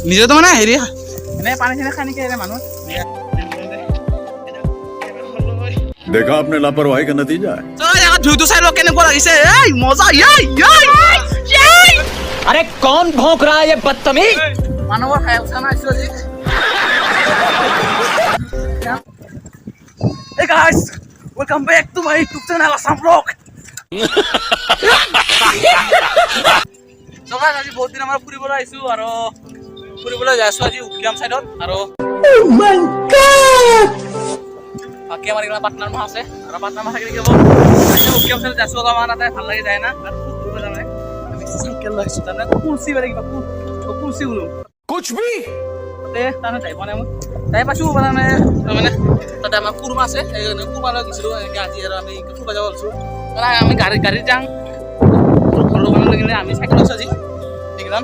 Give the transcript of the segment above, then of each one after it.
নিজেতো মানে হেৰি এনে পানী চানী খাই নেকি মানুহ देखा आपने लापरवाही का नतीजा है ঝুইটো চাই লওক কেনেকুৱা লাগিছে মজা अरे कौन भौंक रहा है ये बदतमीज মানুহৰ খাই উঠা নাই আজি Hey guys, welcome back to my YouTube channel Assam Vlog. So guys, আজি বহুত দিন আমাৰ ফুৰিবলৈ আহিছো আৰু ফুৰিবলৈ যাইছো আজি উকিয়াম সাইডত আৰু Oh my god! বাকি আমাৰ ইমান পাৰ্টনাৰ মা আছে আৰু পাৰ্টনাৰ মা থাকিলে কি হ'ব আজি উকিয়াম সাইডত যাইছো আমাৰ তাতে ভাল লাগি যায় না আৰু খুব দূৰ জানে আমি সাইকেল লৈছো জানে কুলসি বাৰে কিবা কুলসি উলো कुछ भी তে তানে যাই বনাম তাই পাছু মানে তাতে আমাৰ কুৰমা আছে এই কুৰমালৈ গৈছিলো আজি আৰু আমি ফুৰিব যাব ওলাইছো মানে আমি গাড়ী যাম ঘৰৰ মানুহ লাগিলে আমি চাইকেল লৈছো আজি একদম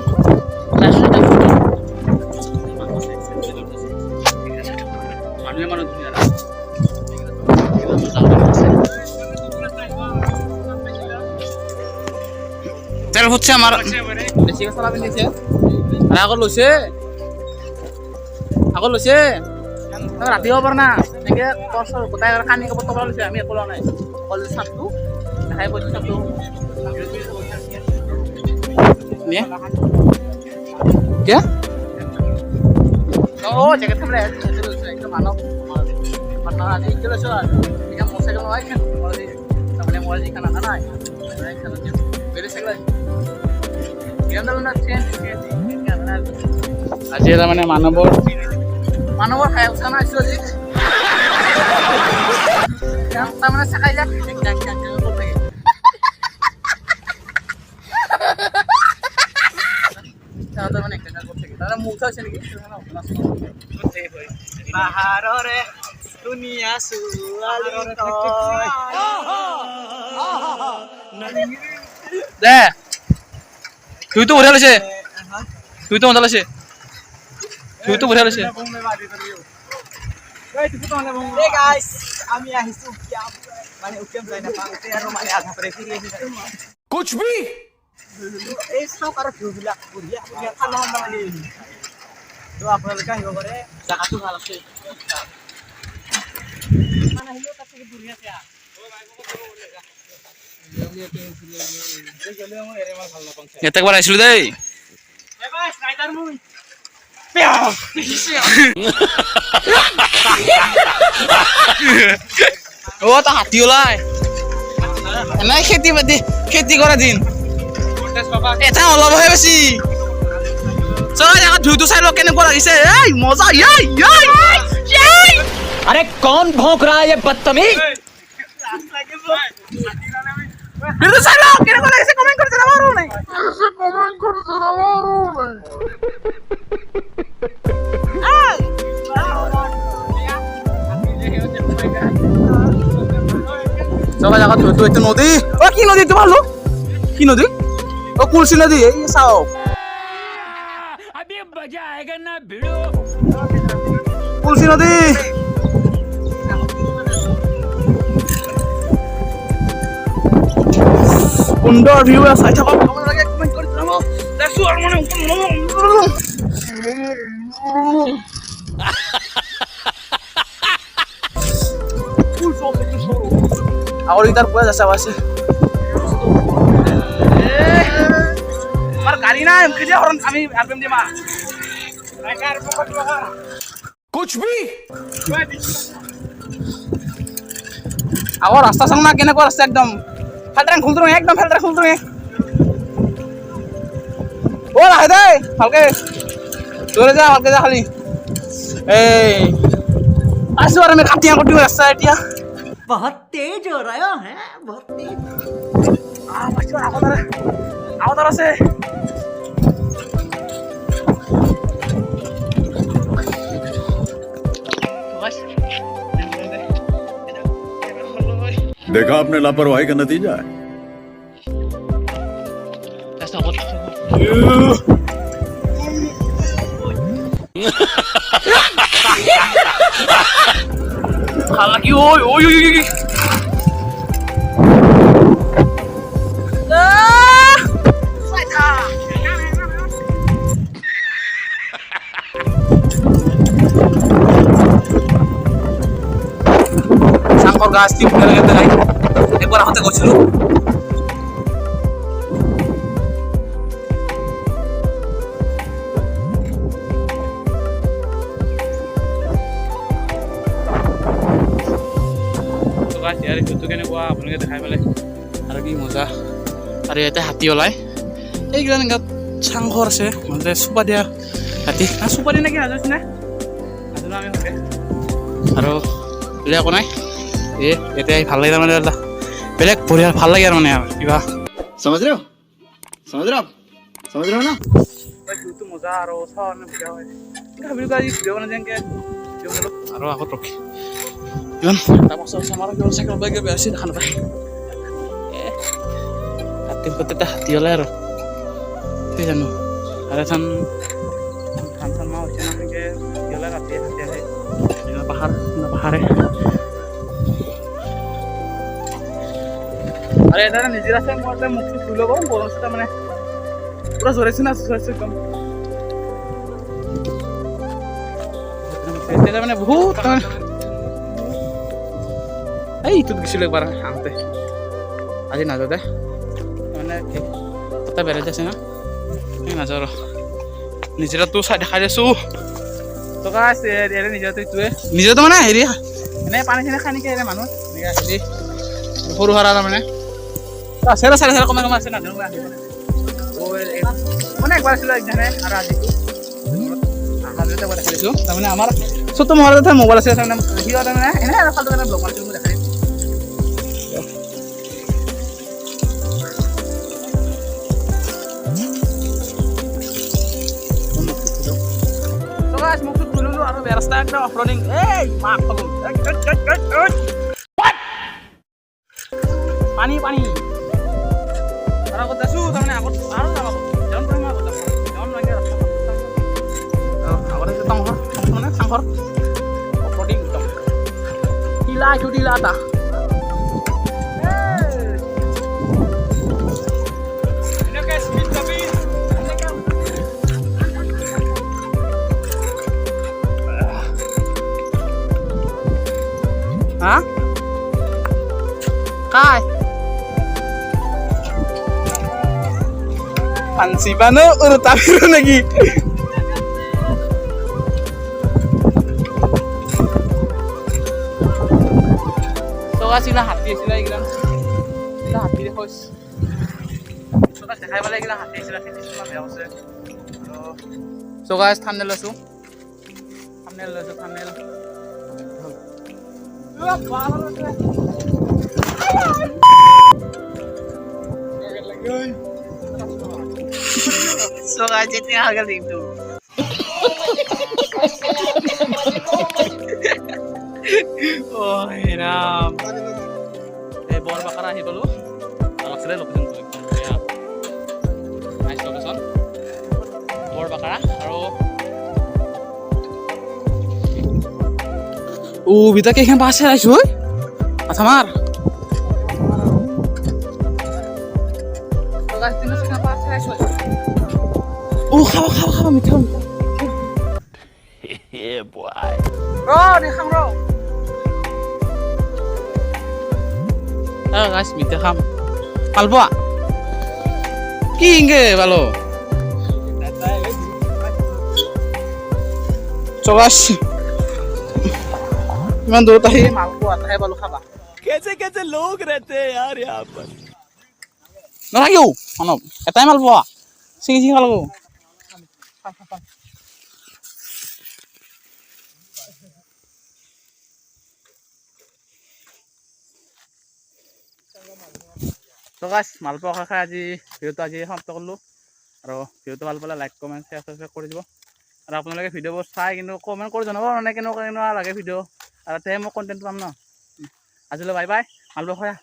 মানুহ ধুনীয়া তেল হচ্ছে আমার বেশি কথা পিন্ধিছে আর আগত লৈছে ৰাতি হ'ব পাৰে না এনেকৈ টৰ্চৰ গোটাই কানি কাপোৰ টকা লৈছে আমি একো লোৱা নাই অকল চাপটো দেখাই পইছোঁ চাপটো জেকেট খাবলৈ একদম মানৱ পাৰ্টনাৰ আজি এতিয়া লৈছোঁ আৰু এতিয়া মোৰ চাইকেল নহয় তাৰমানে মোৰ আজি খানা নাই বেলেগ চাইকেল আজি এটা মানে মানুহৰ খাই উঠা নাই আজি তাৰমানে চাকাই যাক পাহাৰৰে ধুনীয়া দে তুই তো উঠা লৈছে তুই তো বঢ়িয়া লৈছে Hey guys, আমি আহিছো উকিয়াম মানে উকিয়াম যাই না পাওঁতে আৰু মানে আধা পৰে ফিৰি আহিছো कुछ भी এই চাওক আৰু ভিউবিলাক বঢ়িয়া ঠাণ্ডা মানে তো আপোনালোকে আহিব পাৰে জাগাটো ভাল আছে মানে আহিলেও তাতে বঢ়িয়া আছে ইয়াতে একবাৰ আহিছিলো দেই ও তা হাতী ওলাই নাই খেতি কৰা দিন এটা অলপহে বেছি ঝুইটো চাই লওক কেনেকুৱা লাগিছে মজা अरे कौन भौंक रहा है ये बदतमीज ঝুইটো চাই লওক কেনেকুৱা লাগিছে কমেন্ট কৰি জনাব আৰু নাই সবাই জায়গা ধুইটো এইটো নদী ও কি নদী তোমার লোক কি নদী ও কুলসি নদী এই চাও अभी मजा आएगा ना भिड़ो কুলসি নদী সুন্দৰ ভিউ চাই থাকক কেমন লাগে কমেন্ট কৰি জনাব দেখছো আৰু মানে আগৰ ইটাৰ পুৰা যাচা আছে আমাৰ গাড়ি নাই কি যে হৰন আমি আলবাম দিমা कुछ भी আগৰ ৰাস্তা চাং না কেনেকুৱা ৰাস্তা একদম ফালটাং খুলতৰো একদম ফালটাং খুলতৰো ও লাহে দে ভালকে জোরে যা ভালকে যা খালি এই আসো আর আমি কাটিয়া করতে রাস্তা এতিয়া बहुत तेज हो रहा है बहुत तेज পাঁচজন আওতার আছে देखा आपने लापरवाही का नतीजा है Halaki oy oy oy oy. গাছ কি ধুনীয়া লাগে দেখাই একবাৰ আগতে গৈছিলোঁ ইয়াৰ ভিউটো কেনেকুৱা আপোনালোকে দেখাই পেলাই আৰু কি মজা আৰু ইয়াতে হাতী ওলাই এইগিলা গাত চাংঘৰ আছে মানে চুপা দিয়া হাতী চুপা দিয়া নেকি নাজানো নে নাজানো আমি ভালকে আৰু বেলেগ একো নাই এতিয়া ভাল লাগে তাৰমানে বেলেগ বঢ়িয়া ভাল লাগে আৰু মানে আৰু কিবা समझ रहे हो ना ভিউটো মজা আৰু চাওঁ ভিডিঅ' হয় ভাবিলোঁ আজি ভিডিঅ' বনাই যেনেকৈ ভিডিঅ' বনালোঁ আৰু আগত ৰখি কিমান তাৰপাছত আমাৰ কিমান চাইকেল বাইকে বেয়া হৈছে দেখা নাপায় হাতীৰ গোটেইটা হাতী ওলাই আৰু কি জানো আৰু এখন ধান চান মাহ হৈছে না সেনেকৈ হাতী ওলাই ৰাতি হাতী আহে পাহাৰে আৰু এটা নিজে আছে মই এটা মুখটো ধুই ল'ব গৰম চুটা মানে পুৰা জ্বৰাইছোঁ না জ্বৰাইছোঁ একদম এতিয়া মানে বহুত এইটোত গৈছিলোঁ একবাৰ আহোঁতে আজি নাযাওঁ দে মানে তাতে বেলেগ আছে না এই নাযাওঁ আৰু নিজৰাটো চাই দেখাই দিছোঁ টকা আছে নিজৰাটো এইটোৱে নিজৰাটো মানে হেৰি এনেই পানী চানী খাই নেকি এনে মানুহ এনেকৈ হেৰি সৰু সৰা তাৰমানে আছে চাৰে চাৰে কমাই আছে নাজানো মানে একবাৰ আছিলোঁ একদিনে আৰু আজিতো দেখাই দিছোঁ তাৰমানে আমাৰ ছোট মহলৰ এটা মোবাইল আছে তাৰমানে সি তাৰমানে এনেই আৰু ফালটো ব্লগ মাৰিছিলোঁ মই দেখাই দিছোঁ মুখটো ধুই ল'লোঁ আৰু বেয়া ৰাস্তা একদম অফৰডিং এই মাক খালোঁ পানী আৰু আগত আছোঁ তাৰমানে আগত আৰু যাম আগত লাগে আগত আছে টাংঘৰ মানে চাংঘৰ অফৰডিং একদম টিলা এইটো টিলা এটা hah? Kai Pansi mana urut tabiru lagi so kasih hati sila ikilan sila hati deh host so kas dekhai bala ikilan hati sila kheti sila beya hoise so guys thumbnail lasu thumbnail so guys ini harga itu oh hiram bor bakara ahi bolu alak sele location to ekdom ya nice location bor bakara aro ভিতর কে এখানে পাশে আইছো ওই আচ্ছা মার তো গাছ তিন সেখানে পাশে আইছো ও খাওয়া মিঠা হে বয় দেখাম গাছ মিঠা খাম পালপোয়া কি ইংগে ভালো চগাস ইমান দূৰত আহি মালপোৱা এটাহে পালো খাবা कैसे लोग रहते हैं यार यहाँ पर নালাগিও মানৱ এটাই মালপোৱা চিঙি খাব লাগিব তো গাইছ মালপোৱা খাই আজি ভিডিঅ'টো সমাপ্ত কৰিলোঁ আৰু ভিডিঅ'টো ভাল পালে লাইক কমেণ্ট শ্বেয়াৰ ছাবস্ক্ৰাইব কৰি দিব আৰু আপোনালোকে ভিডিঅ'বোৰ চাই কিন্তু কমেণ্ট কৰি জনাব মানে কেনেকুৱা লাগে ভিডিঅ' আৰু তেতিয়াহে মই কণ্টেণ্ট পাম ন আজিলৈ বাই বাই মালপোৱা খোৱা